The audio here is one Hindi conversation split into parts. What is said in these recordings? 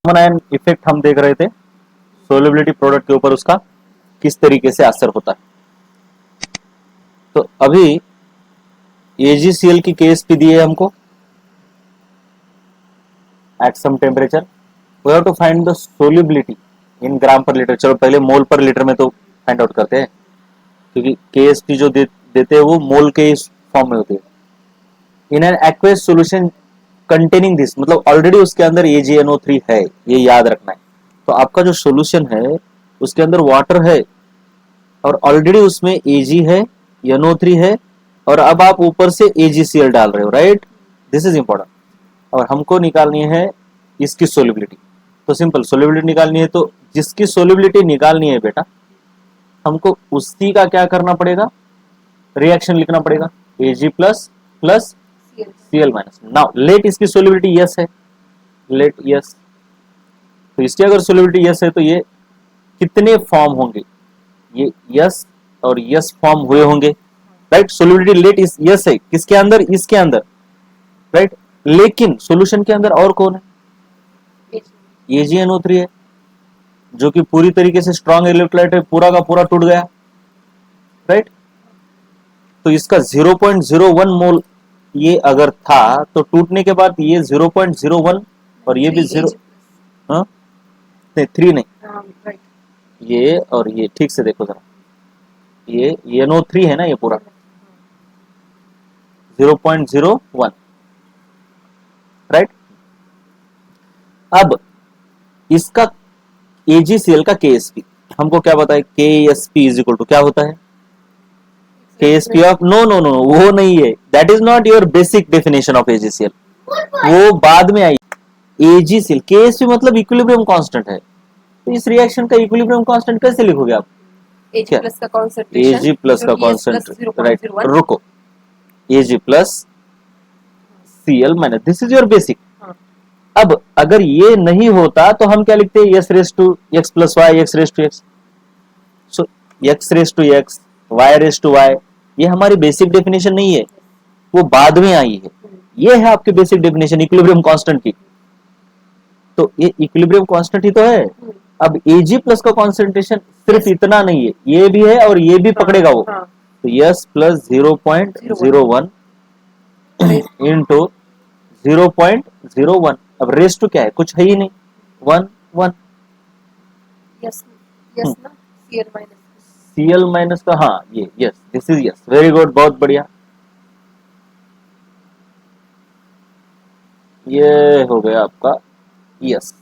आयन इफेक्ट हम देख रहे थे सोल्युबिलिटी प्रोडक्ट के ऊपर, उसका किस तरीके से असर होता है। तो अभी AgCl की केएसपी दी है हमको at some temperature, we have to find the solubility in gram per litre. चलो पहले मोल पर लीटर में तो फाइंड आउट करते हैं, क्योंकि केएसपी जो देते हैं वो मोल के फॉर्म में होती है। In an aqueous solution containing this, मतलब ऑलरेडी उसके अंदर AgNO3 है, ये याद रखना है। तो आपका जो सॉल्यूशन है उसके अंदर वाटर है और ऑलरेडी उसमें Ag है, NO3 है, और अब आप ऊपर से AgCl डाल रहे हो, राइट। This is important. और हमको निकालनी है इसकी सोल्युबिलिटी। तो सिंपल सोल्युबिलिटी निकालनी है, तो जिसकी सोल्युबिलिटी निकालनी है बेटा, हमको उसी का क्या करना पड़ेगा, रिएक्शन लिखना पड़ेगा। Ag plus plus Cl minus. Now let इसकी सोल्युबिलिटी यस है, लेट यस। तो इसकी अगर सोल्युबिलिटी यस है तो ये कितने फॉर्म होंगे, ये यस और यस फॉर्म हुए होंगे, राइट। सोल्युबिलिटी लेट इस यस है किसके अंदर, इसके अंदर, राइट। लेकिन सॉल्यूशन के अंदर और कौन है, AgNO3 है, जो कि पूरी तरीके से स्ट्रॉन्ग इलेक्ट्रोलाइट है, पूरा का पूरा टूट गया, राइट। तो इसका 0.01 मोल ये अगर था, तो टूटने के बाद ये 0.01 और ये भी 0, हाँ नहीं 3 नहीं, ये और ये ठीक से देखो जरा, ये NO3 है ना, ये पूरा 0.01, राइट। अब इसका AgCl का KSP हमको क्या बताए, KSP इज इक्वल टू क्या होता है, KSP of, no no no वो नहीं है, that is not your basic definition of AgCl, वो बाद में आई। AgCl KSP मतलब इक्विलिब्रियम कांस्टेंट है। तो इस रिएक्शन का इक्विलिब्रियम कांस्टेंट कैसे लिखोगे आप, Ag प्लस का कॉन्सेंट्रेशन, Ag प्लस का कॉन्सेंट्रेशन, राइट। रुको, Ag plus Cl minus, this is your basic. अब अगर ये नहीं होता तो हम क्या लिखते हैं, s raise to x plus y, x raise to x। So x raise to x, y raise to y, ये हमारी बेसिक डेफिनेशन नहीं है, वो बाद में आई है। ये है आपकी बेसिक डेफिनेशन इक्विलिब्रियम कांस्टेंट की। तो ये इक्विलिब्रियम कांस्टेंट ही तो है। अब Ag प्लस का कॉन्सेंट्रेशन सिर्फ इतना नहीं है, ये भी है और ये भी पकड़ेगा वो। तो s प्लस 0.01 इंटू 0.01, अब रेस टू क्या है, कुछ है ही नहीं, 1 1। यस यस ना, Cl माइनस, Cl माइनस का, हाँ ये yes, this is yes, very good, बहुत बढ़िया। ये हो गया आपका यस।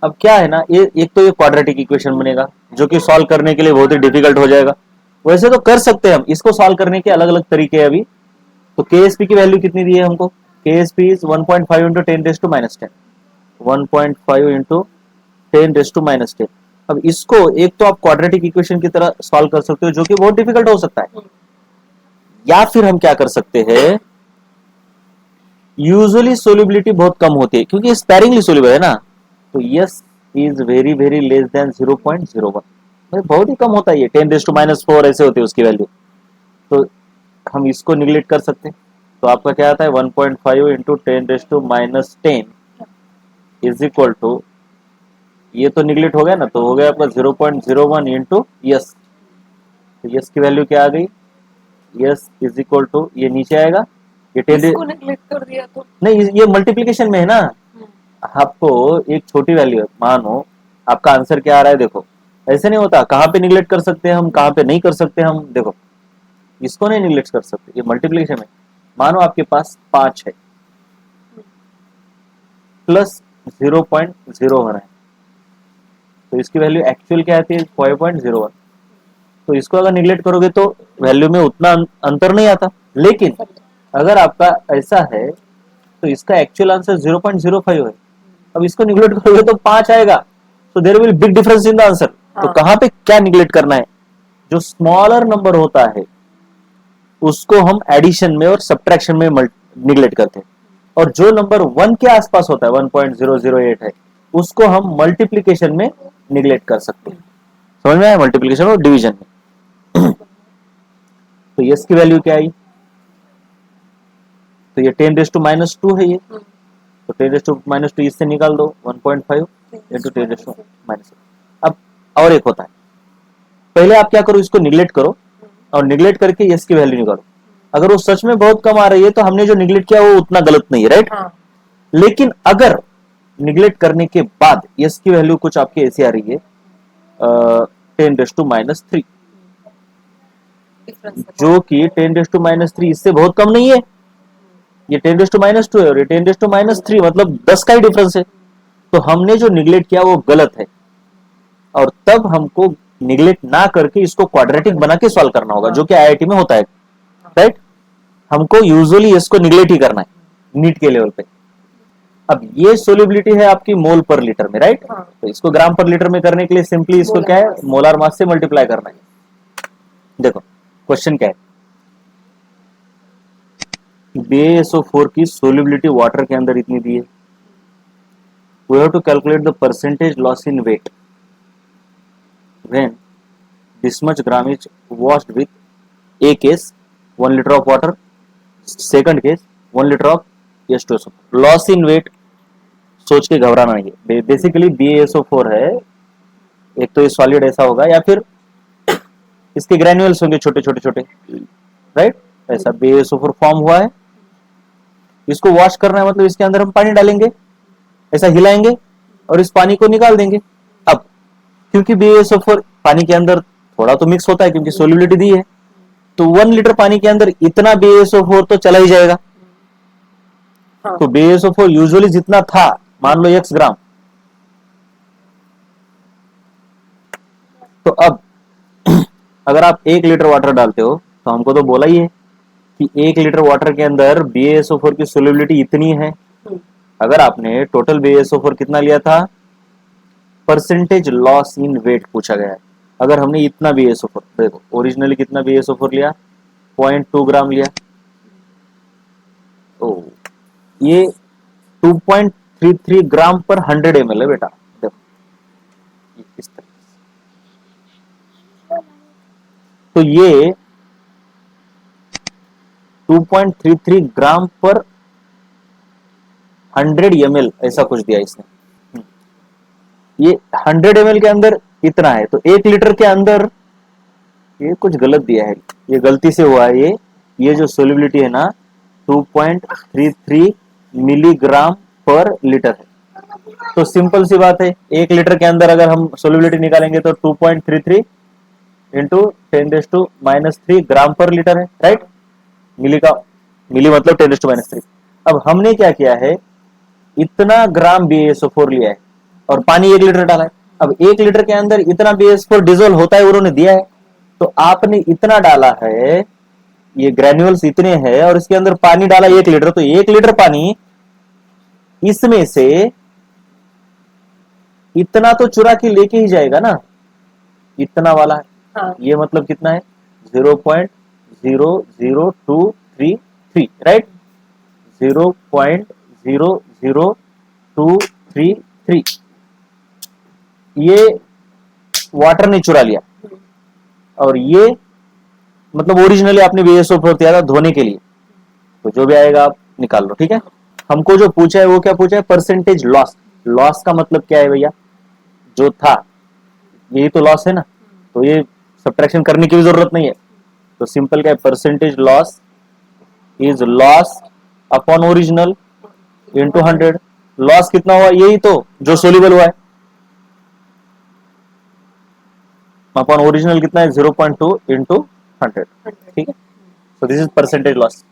अब क्या है ना, ये एक तो ये क्वाड्रेटिक इक्वेशन बनेगा जो कि सॉल्व करने के लिए बहुत ही डिफिकल्ट हो जाएगा। वैसे तो कर सकते हैं हम इसको सॉल्व करने के अलग अलग तरीके हैं अभी। तो KSP की वैल्यू कितनी दी है हमको, KSP is 1.5 into 10 raise to minus 10, 1.5 into 10 raise to minus 10। अब इसको एक तो आप क्वाड्रेटिक इक्वेशन की तरह सॉल्व कर सकते हो, जो कि बहुत डिफिकल्ट हो सकता है, या फिर हम क्या कर सकते हैं, यूजुअली सोल्युबिलिटी बहुत कम होती है क्योंकि स्पेरिंगली सोल्यूबल है ना, तो yes is very very less than 0.01, बहुत ही कम होता है, ये 10 रेस टू माइनस 4 ऐसे होती है उसकी वैल्यू। तो हम इसको निगलेक्ट कर सकते हैं। तो आपका क्या आता है, 1.5 into 10 raise to minus 10 is equal to, ये तो निगलेक्ट हो गया ना, तो हो गया आपका 0.01 इंटू यस। तो यस की वैल्यू क्या आ गई, यस इज इक्वल टू, ये नीचे आएगा, ये 10 इसको नेगलेक्ट कर दिया तो नहीं, ये मल्टीप्लीकेशन में है ना। आपको एक छोटी वैल्यू है, मानो आपका आंसर क्या आ रहा है, देखो ऐसे नहीं होता, कहाँ पे निगलेक्ट कर सकते हैं हम, कहाँ पे नहीं कर सकते हम, देखो इसको नहीं निगलेक्ट कर सकते, ये मल्टीप्लीकेशन में। मानो आपके पास 5 है प्लस 0.0 हो रहा है, तो इसकी वैल्यू एक्चुअल क्या आती है, 5.01। तो इसको अगर निगलेक्ट करोगे तो वैल्यू में उतना अंतर नहीं आता। लेकिन अगर आपका ऐसा है तो इसका एक्चुअल आंसर 0.05 है, अब इसको निगलेक्ट करोगे तो 5 आएगा, तो there will big difference in the answer. तो कहां पे क्या निगलेक्ट करना है, जो स्मॉलर नंबर होता है उसको हम एडिशन में और सब्ट्रैक्शन में निगलेक्ट करते हैं, और जो नंबर 1 के आसपास होता है 1.008 है, उसको हम मल्टीप्लीकेशन में निगलेक्ट कर सकते हैं। समझ में आया, मल्टीप्लीकेशन और डिवीजन में। तो यस की वैल्यू क्या आई, तो ये 10 रेस टू माइनस 2 है, ये तो 10 रेस टू माइनस 2 इससे निकाल दो 1.5, इंटू 10⁻⁻. अब और एक होता है, पहले आप क्या करो, इसको निगलेक्ट करो और निगलेक्ट करके यस की वैल्यू निकालो. अगर वो सच में बहुत कम आ रही है तो हमने जो निगलेक्ट किया वो उतना गलत नहीं है, राइट. हाँ, लेकिन अगर निगलेक्ट करने के बाद यस की वैल्यू कुछ आपकी ऐसी आ रही है 10⁻³ डिफरेंस जो कि 10⁻³ इससे बहुत कम नहीं है. ये 10⁻² है और ये 10⁻³ मतलब 10 का ही डिफरेंस है. तो हमने जो निगलेक्ट किया वो गलत है और तब हमको निगलेक्ट ना करके इसको क्वाड्रेटिक बना के सॉल्व करना होगा, जो कि आईआईटी में होता है, राइट. हमको यूजुअली इसको निगलेक्ट ही करना है नीट के लेवल पे. अब ये सोल्युबिलिटी है आपकी मोल पर लीटर में, राइट. हाँ. तो इसको ग्राम पर लीटर में करने के लिए सिंपली इसको क्या है, मोलार मास से मल्टीप्लाई करना है. देखो क्वेश्चन क्या है, BaSO4 की सोल्युबिलिटी वाटर के अंदर इतनी दी है. We have to calculate the percentage loss in weight when this much gram is washed with a case 1 liter of water, second case 1 liter of H2SO4. Loss in weight सोच के घबराना नहीं है. बेसिकली BaSO4 है, एक तो ये सॉलिड ऐसा होगा या फिर इसके ग्रेन्यूल्स होंगे छोटे छोटे छोटे, राइट. ऐसा BaSO4 फॉर्म हुआ है. इसको वॉश करना है मतलब इसके अंदर हम पानी डालेंगे, ऐसा हिलाएंगे और इस पानी को निकाल देंगे. अब क्योंकि BaSO4 पानी के अंदर थोड़ा तो मिक्स होता है क्योंकि सोल्युबिलिटी दी है, तो 1 लीटर पानी के अंदर इतना BaSO4 तो चला ही जाएगा. हाँ. तो BaSO4 यूजुअली जितना था, मान लो x ग्राम, तो अब अगर आप 1 लीटर वाटर डालते हो तो हमको तो बोला ही है कि 1 लीटर वाटर के अंदर BaSO4 की सोल्युबिलिटी इतनी है. अगर आपने टोटल BaSO4 कितना लिया था, परसेंटेज लॉस इन वेट पूछा गया है. अगर हमने इतना BaSO4, देखो ओरिजिनली कितना BaSO4 लिया, 0.2 ग्राम लिया, तो ये 2.33 ग्राम पर 100 ml है बेटा. देखो इस तरह, तो ये 2.33 ग्राम पर 100 ml ऐसा कुछ दिया इसने. ये 100 ml के अंदर इतना है, तो 1 लीटर के अंदर ये कुछ गलत दिया है, ये गलती से हुआ है. ये जो सोल्युबिलिटी है ना 2.33 मिलीग्राम पर लीटर है. तो सिंपल सी बात है, 1 लीटर के अंदर अगर हम सोल्युबिलिटी निकालेंगे तो 2.33 इंटू 10⁻³ ग्राम पर लीटर है, राइट. मिली मतलब 10⁻³. अब हमने क्या किया है, इतना ग्राम BaSO4 लिया है और पानी 1 लीटर डाला है. अब 1 लीटर के अंदर इतना BaSO4 डिसोल्व होता है, उन्होंने दिया है, तो आपने इतना डाला है, ये ग्रेन्यूल्स इतने हैं और इसके अंदर पानी डाला 1 लीटर, तो 1 लीटर पानी इसमें से इतना तो चुरा के लेके ही जाएगा ना, इतना वाला है. हाँ. ये मतलब कितना है, 0.00233, राइट. 0.00233 ये वाटर ने चुरा लिया. और ये मतलब ओरिजिनली आपने BaSO4 दिया था धोने के लिए, तो जो भी आएगा आप निकाल लो, ठीक है. हमको जो पूछा है वो क्या पूछा है, परसेंटेज लॉस. लॉस का मतलब क्या है भैया, जो था यही तो लॉस है ना, तो ये सब्ट्रैक्शन करने की भी जरूरत नहीं है. तो सिंपल क्या है, percentage loss is loss upon original into 100. Loss कितना हुआ, यही तो जो सोल्यूबल हुआ है, अपॉन ओरिजिनल कितना है 0.2 इंटू 100, ठीक है. तो दिस इज परसेंटेज लॉस.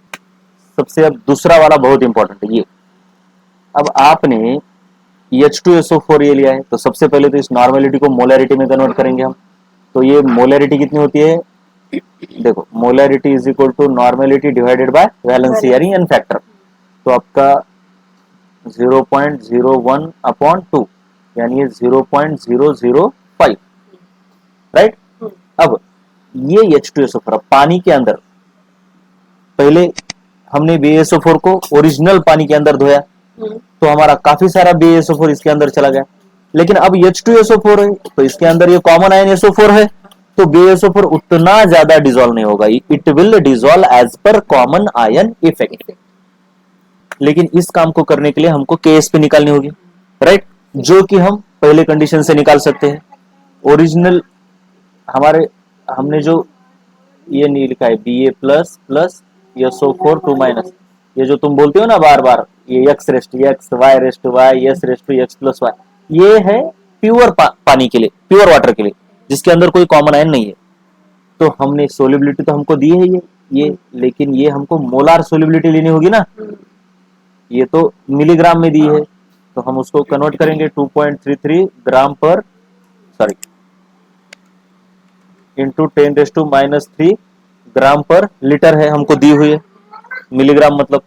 सबसे अब दूसरा वाला बहुत इंपॉर्टेंट है ये. अब आपने H2SO4 ये लिया है, तो सबसे पहले तो इस नॉर्मेलिटी को मोलैरिटी में कन्वर्ट करेंगे हम. तो ये मोलैरिटी कितनी होती है, देखो molarity is equal to normality divided by valency यानी एन फैक्टर. तो आपका 0.01 अपॉन 2 यानी 0.005, राइट. अब ये H2SO4 पानी के अंदर, पहले हमने BaSO4 को ओरिजिनल पानी के अंदर धोया, तो हमारा काफी सारा BaSO4 इसके अंदर चला गया. लेकिन अब H2SO4 है, तो इसके अंदर ये कॉमन आयन SO4 है, तो BaSO4 उतना ज्यादा डिसॉल्व नहीं होगा, it will dissolve as per common ion effect. लेकिन इस काम को करने के लिए हमको KSP निकालनी होगी, राइट, जो कि हम पहले कंडीशन से निकाल सकते हैं। ओरिजिनल हमारे हमने जो ये नहीं लिखा है Ba plus plus SO4 2 minus, ये जो तुम बोलते हो ना बार बार, ये x rest x y rest y s rest x plus y, ये है प्योर पानी के लिए, प्योर वाटर के लिए, जिसके अंदर कोई कॉमन आयन नहीं है। तो हमने सोल्युबिलिटी तो हमको दी है ये लेकिन ये हमको मोलार सोल्युबिलिटी लेनी होगी ना, ये तो मिलीग्राम में दी है, तो हम उसको कन्वर्ट करेंगे 2.33 ग्राम पर सॉरी इंटू 10⁻³ ग्राम पर लीटर है हमको दी हुई है, मिलीग्राम मतलब।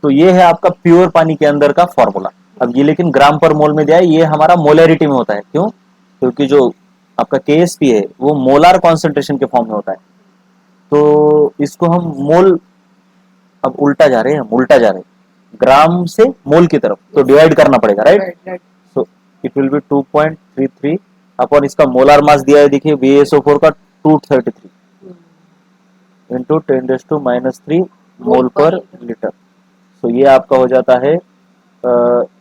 तो ये है आपका प्योर पानी के अंदर का फॉर्मूला। अब ये लेकिन ग्राम पर मोल में दिया है, ये हमारा मोलैरिटी में होता है। क्यों? क्योंकि जो आपका KSP है वो मोलार कॉन्सेंट्रेशन के फॉर्म में होता है, तो इसको हम मोल, अब उल्टा जा रहे हैं ग्राम से मोल की तरफ, तो डिवाइड करना पड़ेगा, right. So it will be 2.33 upon इसका मोलार मास दिया है, देखिए BaSO4 का 233 इंटू 10⁻³ मोल पर लीटर। तो ये आपका हो जाता है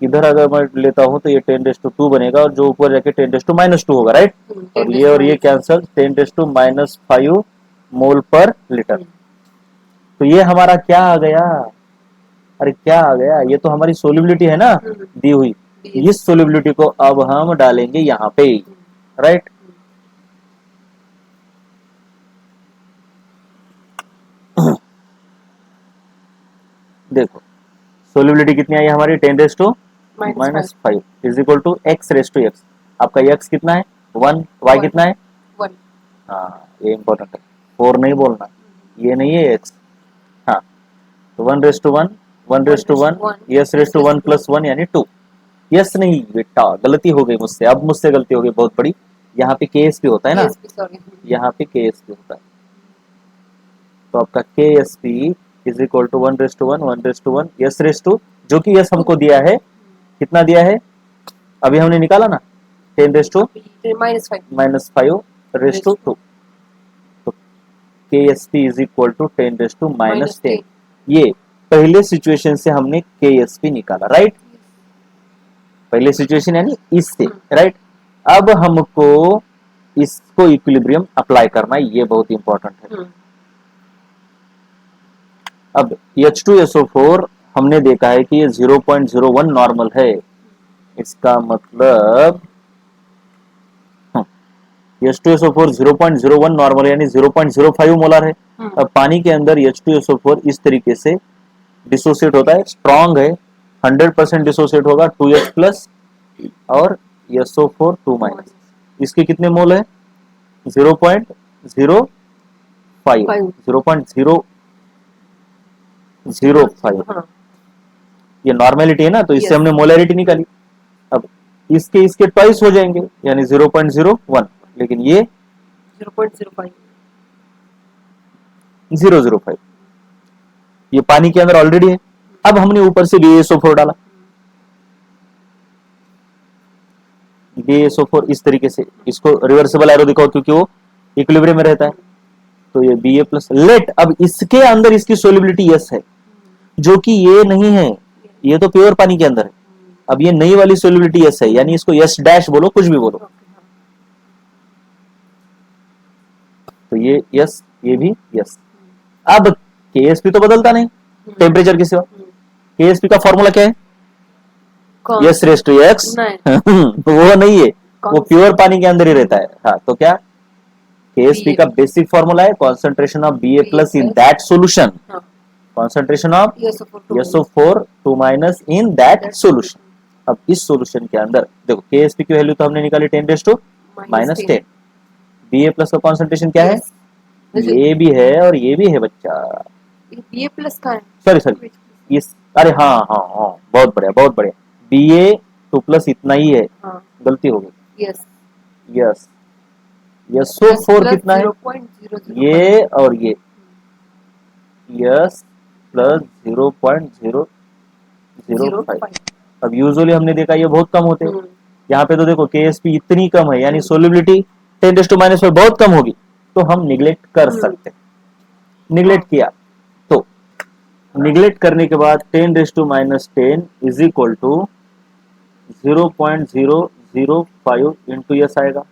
इधर अगर मैं लेता हूं तो ये 10⁻² बनेगा, और जो ऊपर जाके 10⁻² होगा, राइट। और ये कैंसल 10⁻⁵ मोल पर लीटर। तो ये हमारा क्या आ गया, अरे क्या आ गया, ये तो हमारी सोल्युबिलिटी है ना दी हुई। इस सोल्युबिलिटी को अब हम डालेंगे यहाँ पे, राइट। देखो सोल्युबिलिटी कितनी आई हमारी, 10⁻⁻5 इज इक्वल टू x⁻x। आपका x कितना है 1, y कितना है 1। हाँ ये इंपॉर्टेंट है, 4 नहीं बोलना, ये नहीं है x। हाँ तो 1:1 1:1 s⁻1 प्लस 1 यानी 2। यस नहीं बेटा, गलती हो गई मुझसे, अब मुझसे गलती हो गई बहुत बड़ी। यहाँ पे KSP होता है ना, यहाँ पे KSP होता है, तो आपका KSP is equal to 1:1 s⁻, जो कि यस हमको दिया है, कितना दिया है अभी हमने निकाला ना, 10⁻⁻5/2। तो KSP इज इक्वल टू 10⁻10। ये पहले सिचुएशन से हमने KSP निकाला, राइट। पहले सिचुएशन यानी इससे, राइट। अब हमको इसको इक्विलिब्रियम अप्लाई करना है, ये बहुत इंपॉर्टेंट है। अब H2SO4 हमने देखा है कि ये 0.01 नॉर्मल है, इसका मतलब H2SO4 0.01 नॉर्मल यानी 0.05 मोलर है। अब पानी के अंदर H2SO4 इस तरीके से डिसोसिएट होता है, स्ट्रॉन्ग है, 100% डिसोसिएट होगा 2H प्लस और SO4 2 माइनस। इसके कितने मोल है 0.05 0.005। ये नॉर्मेलिटी है ना, तो इससे हमने मोलैरिटी निकाली। अब इसके ट्वाइस हो जाएंगे यानी 0.01, लेकिन ये 0.005 ये पानी के अंदर ऑलरेडी है। अब हमने ऊपर से BaSO4 डाला, BaSO4 इस तरीके से, इसको रिवर्सिबल एरो दिखाओ क्योंकि वो इक्विलिब्रियम में रहता है, तो ये Ba प्लस लेट। अब इसके अंदर इसकी सोल्युबिलिटी यस है, जो कि ये नहीं है, ये तो प्योर पानी के अंदर है। अब ये नई वाली सोल्युबिलिटी यस है, यानी इसको यस डैश बोलो, कुछ भी बोलो। तो ये यस, ये भी यस। अब KSP तो बदलता नहीं टेम्परेचर के सिवा। KSP का फॉर्मूला क्या है S⁻x वो नहीं है, वो प्योर पानी के अंदर ही रहता है। हाँ तो क्या KSP का बेसिक फॉर्मूला है concentration of Ba plus in that solution, concentration of SO4 2 minus in that solution. अब इस सोल्यूशन के अंदर देखो KSP की वैल्यू तो हमने निकाली 10⁻⁻10। Ba प्लस का कॉन्सेंट्रेशन क्या है, ये भी है और ये भी है बच्चा, Ba प्लस का है, सॉरी इस, अरे हाँ हाँ हाँ बहुत बढ़िया बहुत बढ़िया, Ba2 प्लस इतना ही है, गलती हो गई। यस SO4 कितना है, ये और ये यस प्लस 0.005। अब यूजुअली हमने देखा ये बहुत कम होते हैं, यहाँ पे तो देखो KSP इतनी कम है, यानी सोल्युबिलिटी 10⁻⁻5 बहुत कम होगी, तो हम निगलेक्ट कर सकते हैं। निगलेक्ट किया तो निगलेक्ट करने के बाद 10⁻10 is equal to 0.005 0.05 into s आएगा,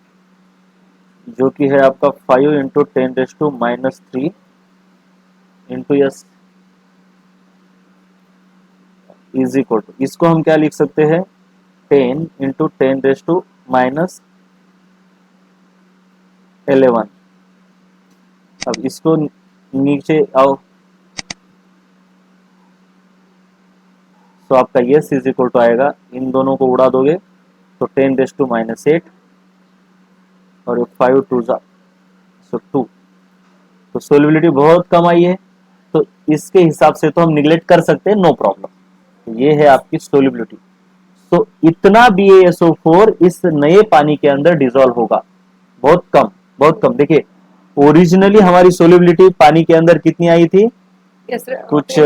जो कि है आपका 5 into 10⁻³ into s is equal to, इसको हम क्या लिख सकते हैं, 10 इंटू 10⁻11। अब इसको नीचे आओ, तो आपका यस इज इक्वल टू आएगा, इन दोनों को उड़ा दोगे तो 10⁻⁸ और 5 2 सो 2, तो सोलिबिलिटी बहुत कम आई है, तो इसके हिसाब से तो हम निगलेक्ट कर सकते हैं, नो प्रॉब्लम। तो ये है आपकी सोलिबिलिटी। तो इतना BaSO4 इस नए पानी के अंदर डिसॉल्व होगा, बहुत कम, बहुत कम। देखिए ओरिजिनली हमारी सोलिबिलिटी पानी के अंदर कितनी आई थी, Yes, sir. कुछ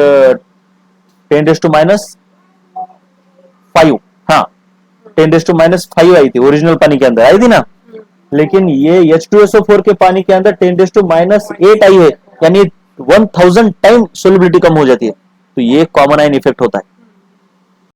10⁻5, हाँ 10⁻5 आई थी ओरिजिनल पानी के अंदर, आई थी ना। लेकिन ये H2SO4 के पानी के अंदर 10⁻8 आई है, यानी 1000 टाइम सोलिबिलिटी कम हो जाती है। तो ये कॉमन आयन इफेक्ट होता है।